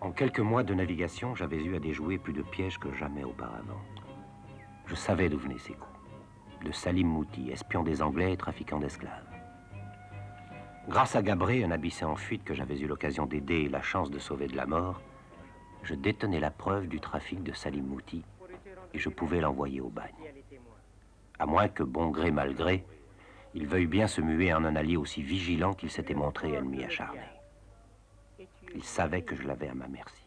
En quelques mois de navigation, j'avais eu à déjouer plus de pièges que jamais auparavant. Je savais d'où venaient ces coups. De Salim Mouti, espion des Anglais et trafiquant d'esclaves. Grâce à Gabré, un abyssé en fuite que j'avais eu l'occasion d'aider et la chance de sauver de la mort, je détenais la preuve du trafic de Salim Mouti et je pouvais l'envoyer au bagne. À moins que, bon gré mal gré, il veuille bien se muer en un allié aussi vigilant qu'il s'était montré ennemi acharné. Il savait que je l'avais à ma merci.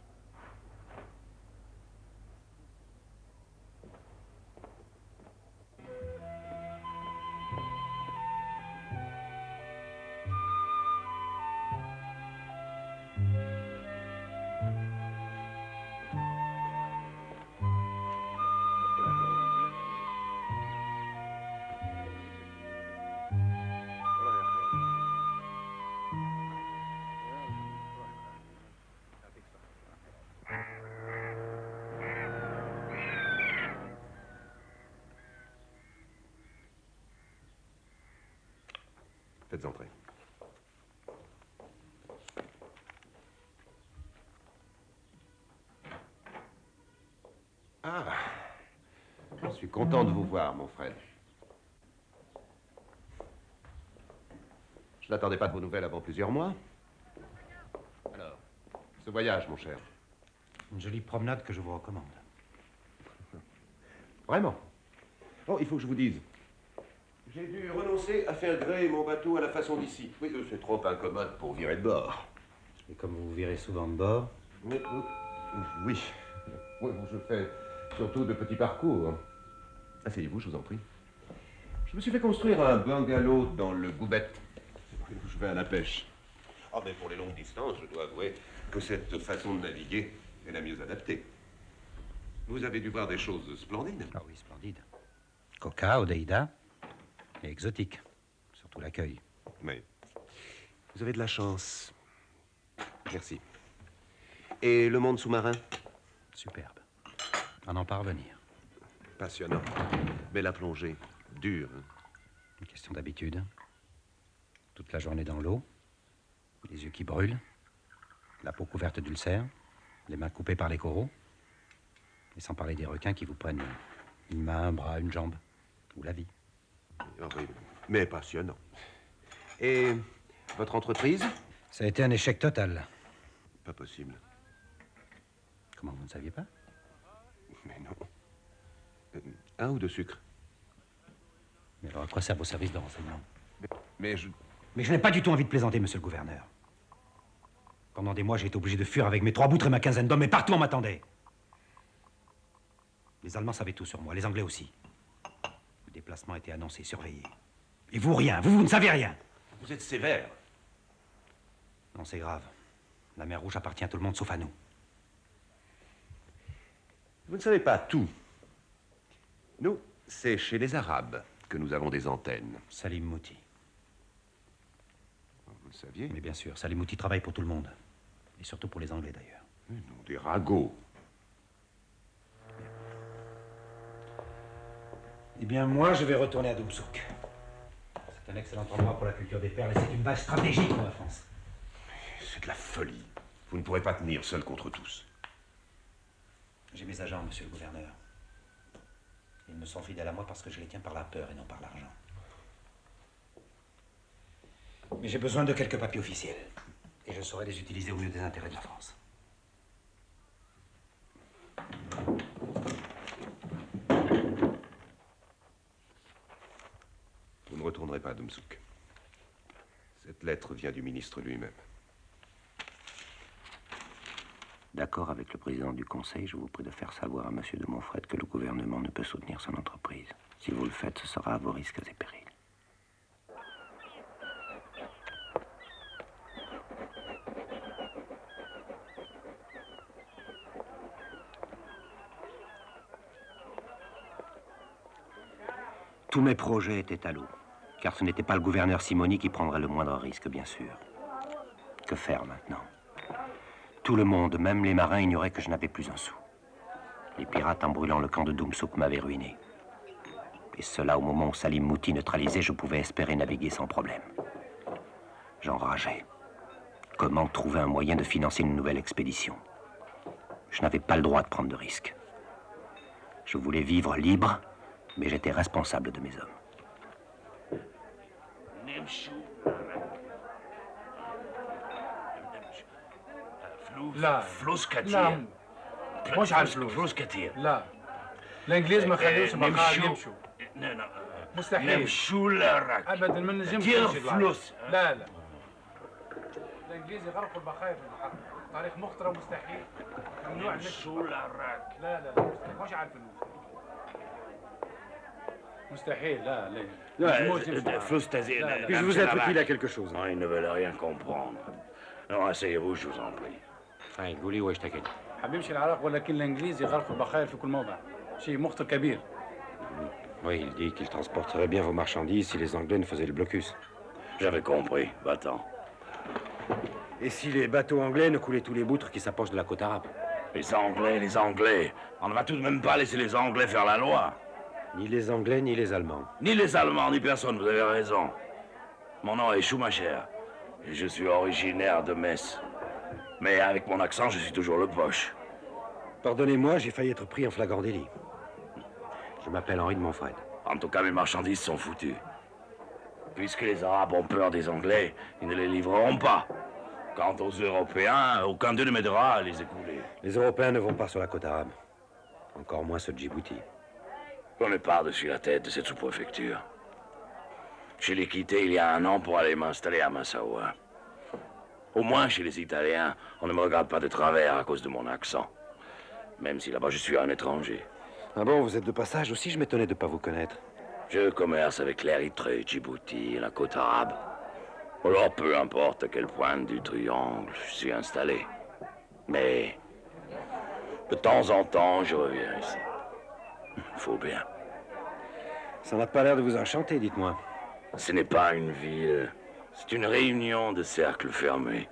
Faites entrer. Ah, je suis content de vous voir, mon frère. Je n'attendais pas de vos nouvelles avant plusieurs mois. Alors, ce voyage, mon cher. Une jolie promenade que je vous recommande. Vraiment? Oh, il faut que je vous dise. J'ai dû renoncer à faire gréer mon bateau à la façon d'ici. Oui, c'est trop incommode pour virer de bord. Et comme vous virez souvent de bord? Oui. Oui, je fais surtout de petits parcours. Asseyez-vous, je vous en prie. Je me suis fait construire un bungalow dans le Goubet. Je vais à la pêche. Ah, mais pour les longues distances, je dois avouer que cette façon de naviguer est la mieux adaptée. Vous avez dû voir des choses splendides. Ah oui, splendide. Coca, Odeida, et exotique. Surtout l'accueil. Mais vous avez de la chance. Merci. Et le monde sous-marin? Superbe. À n'en pas revenir. Passionnant. Mais la plongée, dure. Une question d'habitude. Toute la journée dans l'eau, les yeux qui brûlent, la peau couverte d'ulcères, les mains coupées par les coraux, et sans parler des requins qui vous prennent une main, un bras, une jambe, ou la vie. Horrible, mais passionnant. Et votre entreprise? Ça a été un échec total. Pas possible. Comment, vous ne saviez pas? Mais non. Un ou deux sucres? Mais alors à quoi servent vos services de renseignement? Mais je n'ai pas du tout envie de plaisanter, monsieur le gouverneur. Pendant des mois, j'ai été obligé de fuir avec mes 3 boutres et ma quinzaine d'hommes, et partout on m'attendait. Les Allemands savaient tout sur moi, les Anglais aussi. Le déplacement était annoncé, surveillé. Et vous, rien. Vous ne savez rien. Vous êtes sévère. Non, c'est grave. La mer Rouge appartient à tout le monde, sauf à nous. Vous ne savez pas tout. Nous, c'est chez les Arabes que nous avons des antennes. Salim Mouti. Vous le saviez? Mais bien sûr, Salim Mouti travaille pour tout le monde. Et surtout pour les Anglais, d'ailleurs. Mais non, des ragots. Eh bien, moi, je vais retourner à Doumsouk. C'est un excellent endroit pour la culture des perles et c'est une base stratégique pour la France. C'est de la folie. Vous ne pourrez pas tenir seul contre tous. J'ai mes agents, monsieur le gouverneur. Ils me sont fidèles à moi parce que je les tiens par la peur et non par l'argent. Mais j'ai besoin de quelques papiers officiels. Et je saurai les utiliser au mieux des intérêts de la France. Vous ne retournerez pas à Doumsouk. Cette lettre vient du ministre lui-même. D'accord avec le président du Conseil, je vous prie de faire savoir à monsieur de Montfred que le gouvernement ne peut soutenir son entreprise. Si vous le faites, ce sera à vos risques et périls. Tous mes projets étaient à l'eau, car ce n'était pas le gouverneur Simoni qui prendrait le moindre risque, bien sûr. Que faire maintenant? Tout le monde, même les marins, ignorait que je n'avais plus un sou. Les pirates, en brûlant le camp de Doumsouk, m'avaient ruiné. Et cela au moment où Salim Mouti neutralisé, je pouvais espérer naviguer sans problème. J'enrageais. Comment trouver un moyen de financer une nouvelle expédition? Je n'avais pas le droit de prendre de risques. Je voulais vivre libre, mais j'étais responsable de mes hommes. لا فلوس كتير. لا مش على الفلوس. فلوس كتير. لا الانجليز ما خلوش بقال يمشوا. لا مستحيل. نمشوا للرك. ابدا ما نجمش كتير نمشي للعرب. فلوس. لا لا الانجليز يغرقوا البقايا في البحر. طريق مخطره مستحيل. ممنوع نمشوا للرك. لا لا لا مش على الفلوس. مستحيل لا لا. فلوس تزيد. Puis-je vous être utile à quelque chose? Non, ils ne veulent rien comprendre. Non, asseyez-vous, je vous en prie. هاي قولي واش تاكل. حبيمشي العراق ولكن الانجليز يغرقوا البقايا في كل موضع. شيء مخطر كبير. Oui, il dit qu'il transporterait bien vos marchandises si les Anglais ne faisaient le blocus. J'avais compris, va-t'en. Et si les bateaux anglais ne coulaient tous les boutres qui s'approchent de la côte arabe? Les Anglais. On ne va tout de même pas laisser les Anglais faire la loi. Ni les Anglais, ni les Allemands. Ni les Allemands, ni personne, vous avez raison. Mon nom est Schumacher. Et je suis originaire de Metz. Mais avec mon accent, je suis toujours le poche. Pardonnez-moi, j'ai failli être pris en flagrant délit. Je m'appelle Henri de Montfred. En tout cas, mes marchandises sont foutues. Puisque les Arabes ont peur des Anglais, ils ne les livreront pas. Quant aux Européens, aucun d'eux ne m'aidera à les écouler. Les Européens ne vont pas sur la côte arabe. Encore moins ce Djibouti. On est par-dessus la tête de cette sous-préfecture. Je l'ai quitté il y a 1 an pour aller m'installer à Massaoua. Au moins, chez les Italiens, on ne me regarde pas de travers à cause de mon accent. Même si là-bas, je suis un étranger. Ah bon, vous êtes de passage aussi, je m'étonnais de ne pas vous connaître. Je commerce avec l'Érythrée, Djibouti et la côte arabe. Alors, peu importe à quelle pointe du triangle je suis installé. Mais, de temps en temps, je reviens ici. Faut bien. Ça n'a pas l'air de vous enchanter, dites-moi. Ce n'est pas une ville, c'est une réunion de cercles fermés.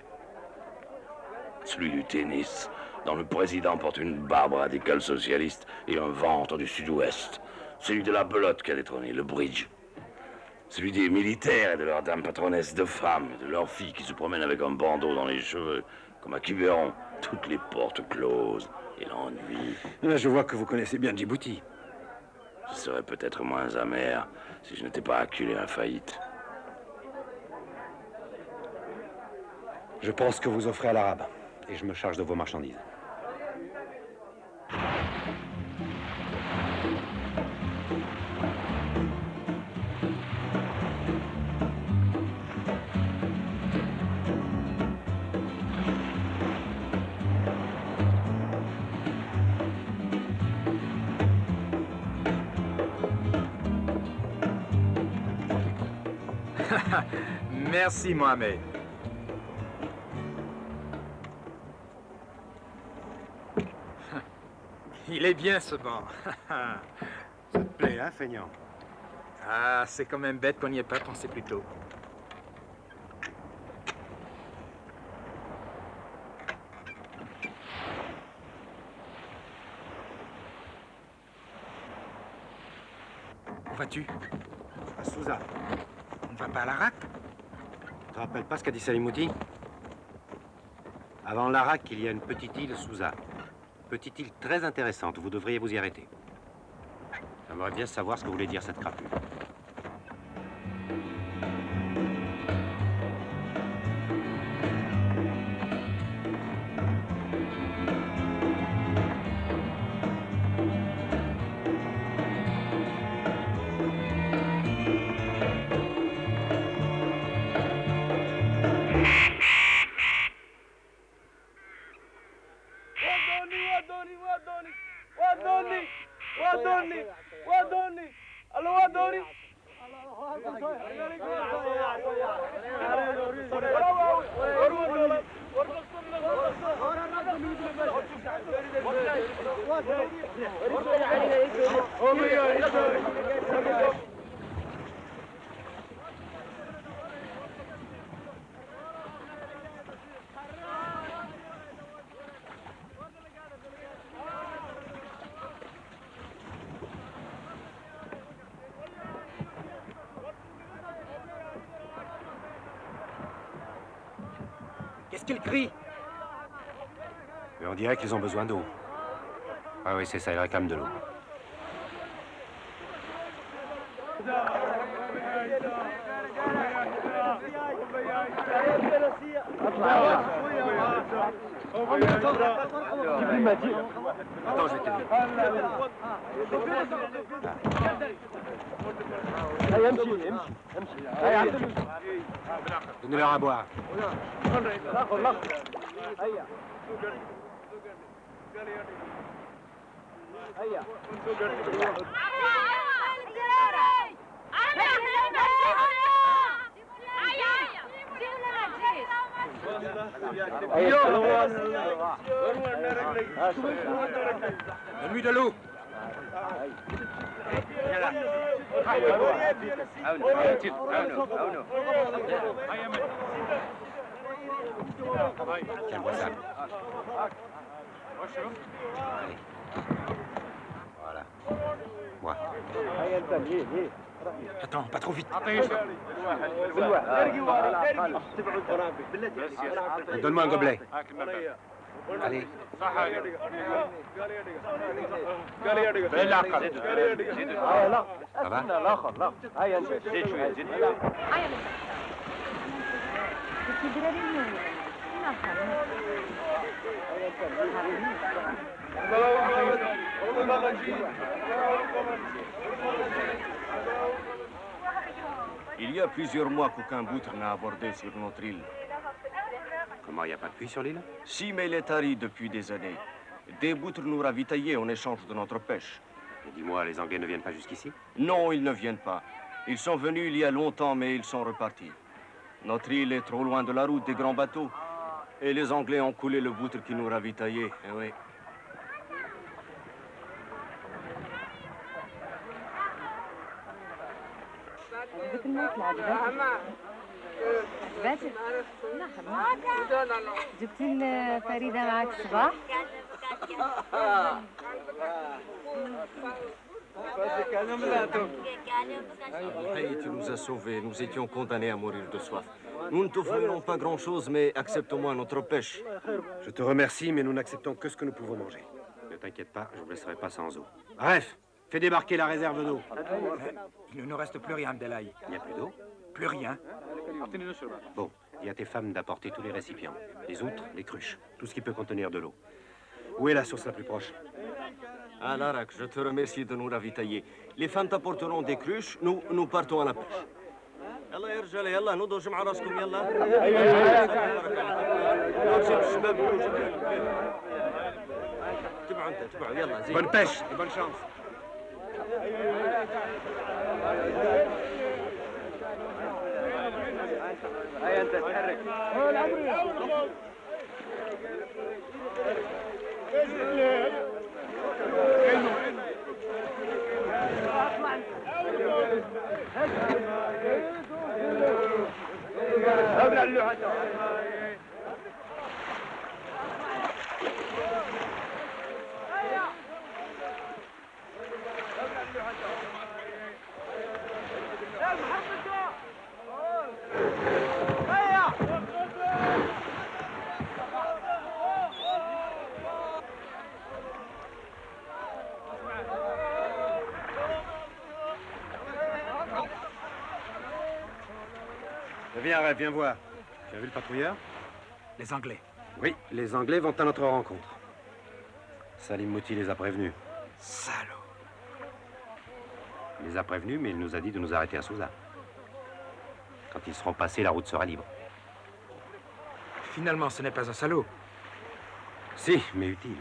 Celui du tennis, dont le président porte une barbe radicale socialiste et un ventre du sud-ouest. Celui de la belote qui a détrôné le bridge. Celui des militaires et de leurs dames patronesses de femmes, et de leurs filles qui se promènent avec un bandeau dans les cheveux, comme à Quiberon, toutes les portes closes et l'ennui. Je vois que vous connaissez bien Djibouti. Je serais peut-être moins amer si je n'étais pas acculé à faillite. Je pense que vous offrez à l'arabe, et je me charge de vos marchandises. Merci, Mohamed. Il est bien, ce banc. Ça te plaît, hein, feignant? Ah, c'est quand même bête qu'on n'y ait pas pensé plus tôt. Où vas-tu? À Souza. On ne va pas à l'Arak? Tu te rappelles pas ce qu'a dit Salimouti? Avant l'Arak, il y a une petite île, Souza. Petite île très intéressante, vous devriez vous y arrêter. J'aimerais bien savoir ce que voulait dire cette crapule. Qu'est-ce qu'il crie? On dirait qu'ils ont besoin d'eau. Ah oui, c'est ça, ils réclament de l'eau. Attends, je vais t'aider. Donnez-leur à boire. Donne-lui de l'eau. Tiens, bois ça. Allez. Voilà. Bois. Attends, pas trop vite. Donne-moi un gobelet. Allez. Ça va? Il y a plusieurs mois qu'aucun boutre n'a abordé sur notre île. Comment, il n'y a pas de puits sur l'île? Si, mais il est tari depuis des années. Des boutres nous ravitaillaient en échange de notre pêche. Et dis-moi, les Anglais ne viennent pas jusqu'ici? Non, ils ne viennent pas. Ils sont venus il y a longtemps, mais ils sont repartis. Notre île est trop loin de la route des grands bateaux. Et les Anglais ont coulé le boutre qui nous ravitaillait, eh oui. عجبك الماكلة عجبتك؟ جبتي فريدة معك الصباح؟ Hey, tu nous as sauvés. Nous étions condamnés à mourir de soif. Nous ne t'offrirons pas grand-chose, mais accepte-moi notre pêche. Je te remercie, mais nous n'acceptons que ce que nous pouvons manger. Ne t'inquiète pas, je ne vous laisserai pas sans eau. Bref, fais débarquer la réserve d'eau. Il ne nous reste plus rien, Abdelhaï. Il n'y a plus d'eau? Plus rien. Bon, dis à tes femmes d'apporter tous les récipients. Les outres, les cruches, tout ce qui peut contenir de l'eau. Où est la source la plus proche? Ah, Larak, je te remercie de nous ravitailler. Les femmes t'apporteront des cruches, nous partons à la pêche. يلا يا رجال يلا نضوا جمعوا راسكم يلا تبعوا انت تبعوا يلا زين Bonne pêche et bonne chance. هيا انت تحرك ابلع اللوحة Viens, Rêve, viens voir. Tu as vu le patrouilleur? Les Anglais. Oui, les Anglais vont à notre rencontre. Salim Mouti les a prévenus. Salaud. Il les a prévenus, mais il nous a dit de nous arrêter à Souza. Quand ils seront passés, la route sera libre. Finalement, ce n'est pas un salaud. Si, mais utile.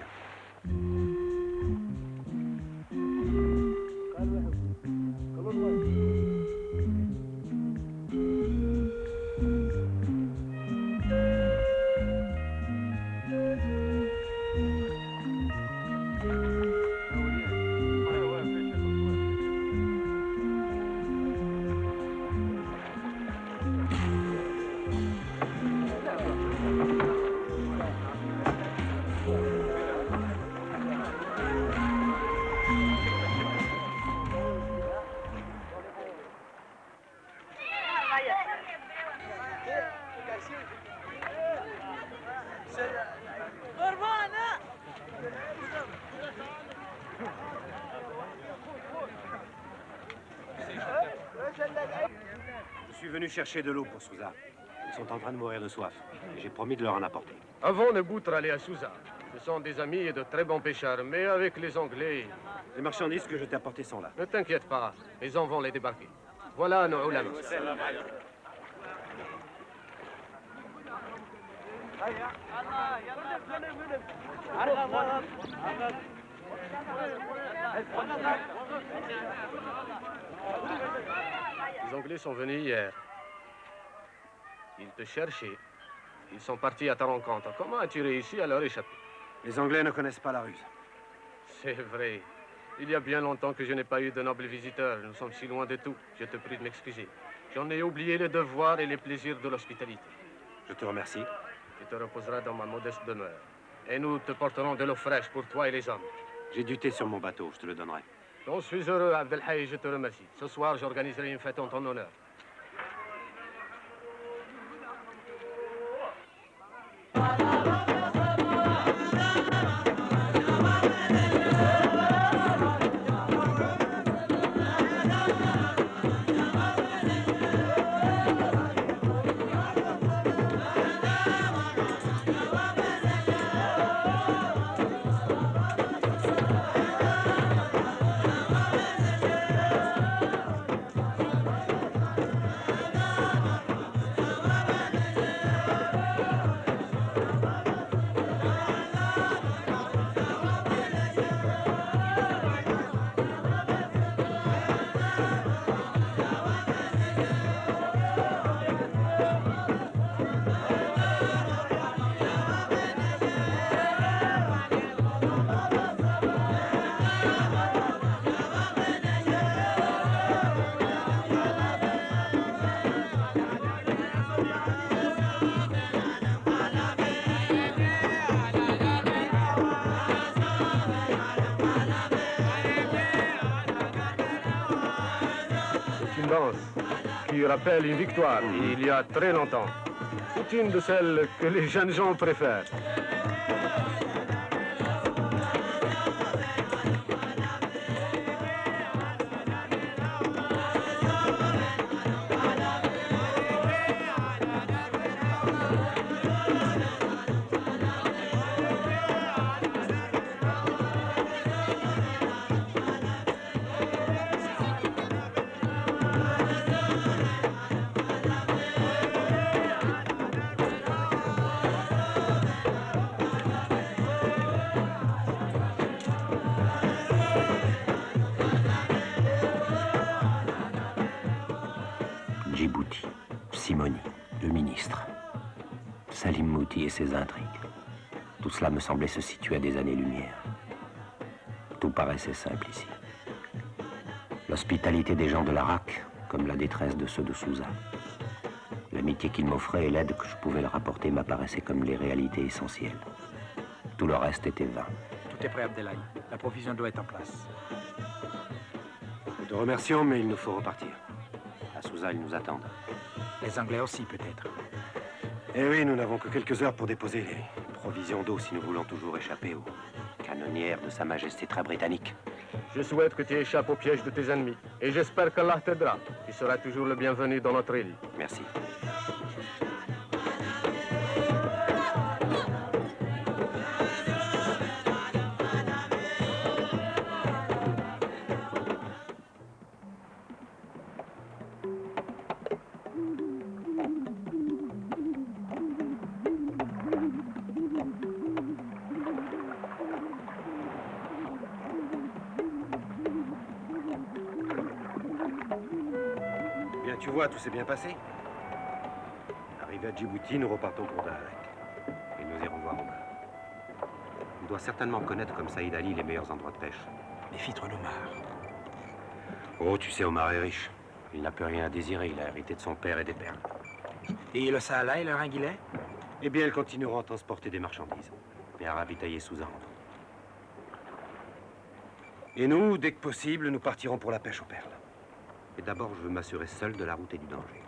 suis venu chercher de l'eau pour Souza. Ils sont en train de mourir de soif. Et j'ai promis de leur en apporter. Avant de Boutre aller à Souza, ce sont des amis et de très bons pêcheurs, mais avec les Anglais... Les marchandises que je t'ai apportées sont là. Ne t'inquiète pas, les hommes vont les débarquer. Voilà nos ulama. Les Anglais sont venus hier. Ils te cherchaient. Ils sont partis à ta rencontre. Comment as-tu réussi à leur échapper? Les Anglais ne connaissent pas la ruse. C'est vrai. Il y a bien longtemps que je n'ai pas eu de nobles visiteurs. Nous sommes si loin de tout. Je te prie de m'excuser. J'en ai oublié les devoirs et les plaisirs de l'hospitalité. Je te remercie. Tu te reposeras dans ma modeste demeure. Et nous te porterons de l'eau fraîche pour toi et les hommes. J'ai du thé sur mon bateau, je te le donnerai. Je suis heureux, Abdelhaï, et je te remercie. Ce soir, j'organiserai une fête en ton honneur. Qui rappelle une victoire il y a très longtemps. C'est une de celles que les jeunes gens préfèrent. Djibouti, Simoni, le ministre, Salim Mouti et ses intrigues. Tout cela me semblait se situer à des années-lumière. Tout paraissait simple ici. L'hospitalité des gens de l'Arak, comme la détresse de ceux de Souza. L'amitié qu'ils m'offraient et l'aide que je pouvais leur apporter m'apparaissaient comme les réalités essentielles. Tout le reste était vain. Tout est prêt, Abdelhaï. La provision doit être en place. Nous te remercions, mais il nous faut repartir. À Souza, ils nous attendent. Les Anglais aussi, peut-être. Eh oui, nous n'avons que quelques heures pour déposer les provisions d'eau si nous voulons toujours échapper aux canonnières de Sa Majesté très britannique. Je souhaite que tu échappes au piège de tes ennemis. Et j'espère qu'Allah t'aidera. Tu seras toujours le bienvenu dans notre île. Merci. Bien, tu vois, tout s'est bien passé. Arrivé à Djibouti, nous repartons pour Dahlak. Et nous irons voir Omar. Il doit certainement connaître, comme Saïd Ali, les meilleurs endroits de pêche. Méfie-toi d'Omar. Oh, tu sais, Omar est riche. Il n'a plus rien à désirer. Il a hérité de son père et des perles. Et le Sahala et le Ringuilet? Eh bien, elles continueront à transporter des marchandises et à ravitailler Souza. Et nous, dès que possible, nous partirons pour la pêche aux perles. Et d'abord, je veux m'assurer seul de la route et du danger.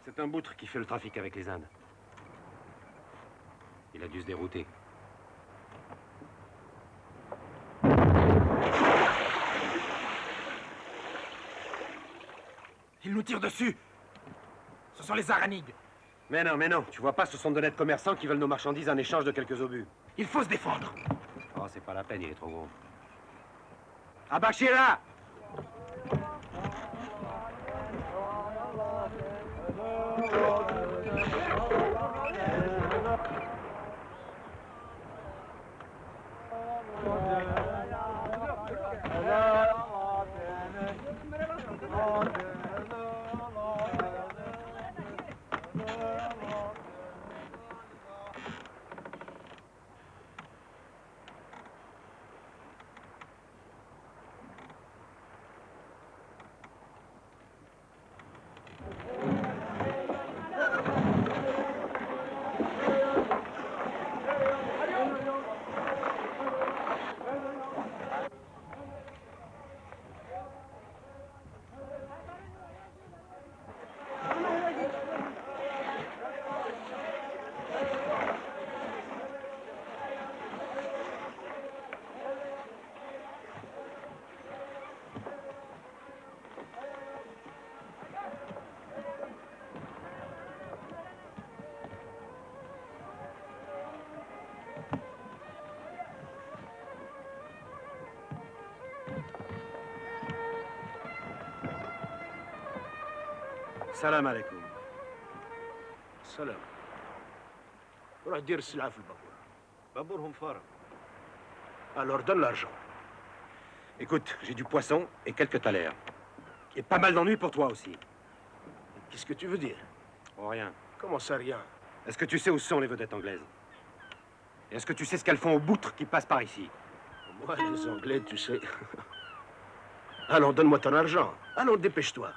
C'est un boutre qui fait le trafic avec les Indes. Il a dû se dérouter. Ils nous tirent dessus. Ce sont les Aranides. Mais non, tu vois pas, ce sont d'honnêtes commerçants qui veulent nos marchandises en échange de quelques obus. Il faut se défendre. Oh, c'est pas la peine, il est trop gros. Abachira! Salam alaikum. Salam. روح دير السلعة في البابور. بابورهم فارغ. Alors donne l'argent. Écoute, j'ai du poisson et quelques thalers. Et pas mal d'ennuis pour toi aussi. Qu'est-ce que tu veux dire? Oh, rien. Comment ça, rien? Est-ce que tu sais où sont les vedettes anglaises? Et est-ce que tu sais ce qu'elles font aux boutres qui passent par ici? Moi, les Anglais, tu sais. Allons, donne-moi ton argent. Allons, dépêche-toi.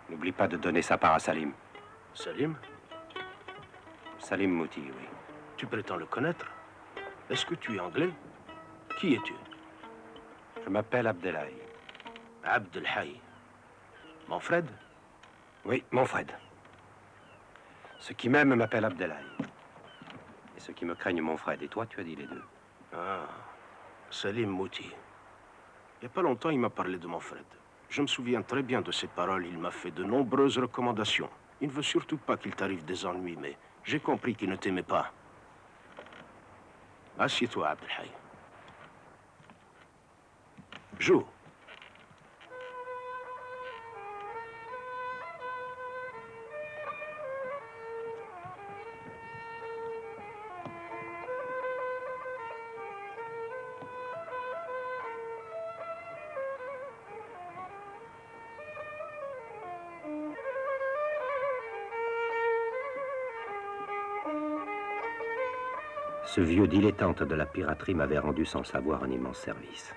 N'oublie pas de donner sa part à Salim. Salim? Salim Mouti, oui. Tu prétends le connaître? Est-ce que tu es anglais? Qui es-tu? Je m'appelle Abdelhaï. Abdelhaï. Manfred? Oui, Manfred. Ceux qui m'aiment m'appellent Abdelhaï. Et ceux qui me craignent Manfred. Et toi, tu as dit les deux. Ah, Salim Mouti. Il n'y a pas longtemps, il m'a parlé de Manfred. Je me souviens très bien de ses paroles. Il m'a fait de nombreuses recommandations. Il ne veut surtout pas qu'il t'arrive des ennuis, mais j'ai compris qu'il ne t'aimait pas. Assieds-toi, Abdelhaï. Joue. Ce vieux dilettante de la piraterie m'avait rendu sans savoir un immense service.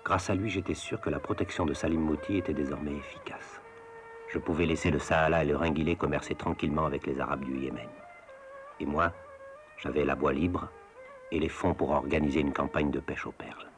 Grâce à lui, j'étais sûr que la protection de Salim Mouti était désormais efficace. Je pouvais laisser le Sahala et le Ringilé commercer tranquillement avec les Arabes du Yémen. Et moi, j'avais la voie libre et les fonds pour organiser une campagne de pêche aux perles.